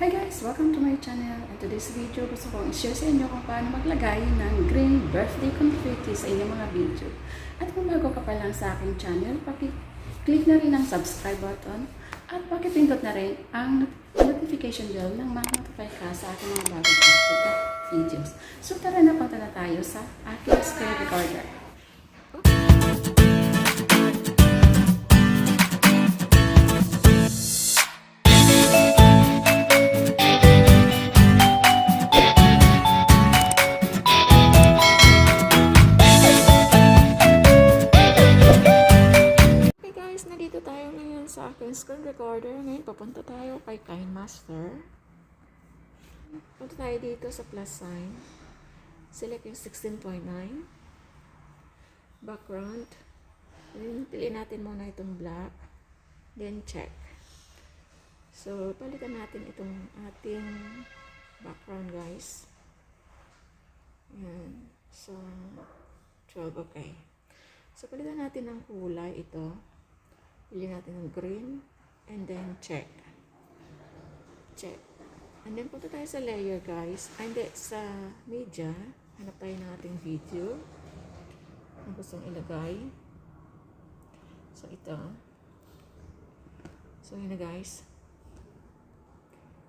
Hi guys! Welcome to my channel. In today's video, gusto kong i-share sa inyo kung paano maglagay ng green birthday confetti sa inyong mga video. At kung bago ka pa lang sa aking channel, click na rin ang subscribe button at pakipindot na rin ang notification bell nang ma-notify ka sa aking mga bagong upload na videos. So tara na, punta na tayo sa aking screen recorder. Sa aking screen recorder, ngayon papunta tayo kay Kinemaster. Punta tayo dito sa plus sign. Select yung 16.9. Background. Then, piliin natin muna itong black. Then, check. So, palitan natin itong ating background, guys. Ayan. So, 12, okay. So, palitan natin ng kulay ito. Piliin natin ng green, and then check. And then punta tayo sa layer, guys. Hindi, sa media. Hanap tayo ng ating video. Ang gustong ilagay. So, ito. So, yun na, guys.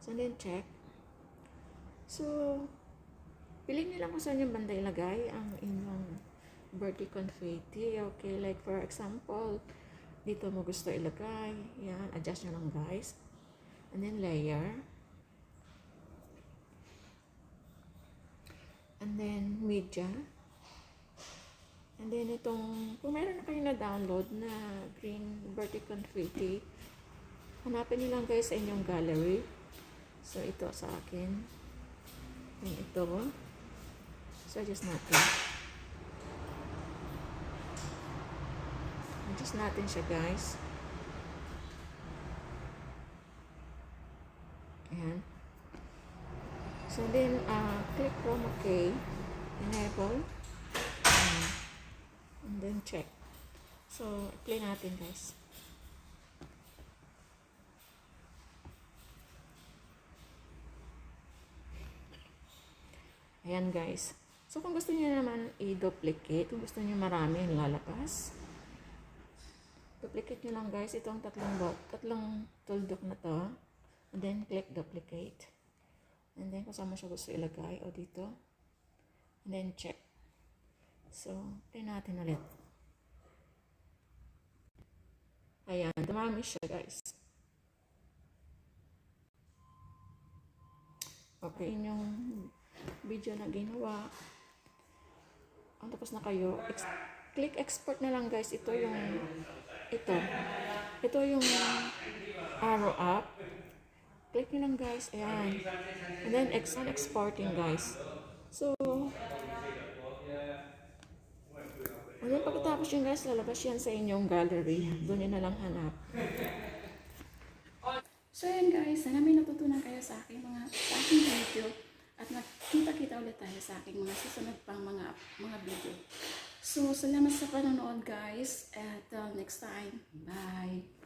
So, and then check. So, piliin nyo lang kung saan yung banda ilagay ang inyong birthday confetti. Okay, like for example, dito mo gusto ilagay. Yan, adjust nyo lang, guys. And then layer. And then media. And then itong, kung meron na kayo na-download na green birthday confetti, hanapin nyo lang, guys, sa inyong gallery. So, ito sa akin. And ito. So, adjust natin. Adjust natin siya, guys. Ayan. So, then, click chroma key. Enable. And then, check. So, play natin, guys. Ayan, guys. So, kung gusto niyo naman i-duplicate, kung gusto niyo marami yung lalabas, duplicate nyo lang, guys, itong tatlong tuldok na to. And then, click duplicate. And then, kung saan mo siya gusto ilagay, o dito. And then, check. So, try natin ulit. Ayan, dumami siya, guys. Okay, yung video na ginawa. Ang tapos na kayo, click export na lang, guys. Ito yung arrow up. Click nyo lang, guys. Ayan. And then exporting, guys. So, and then pagkatapos yun, guys, lalabas yan sa inyong gallery. Doon nyo na lang hanap. So, ayan, guys. Sana may natutunan kayo sa aking video. At magkita-kita ulit tayo sa aking mga susunod pang mga video. So, salamat sa panonood, guys. At next time. Bye!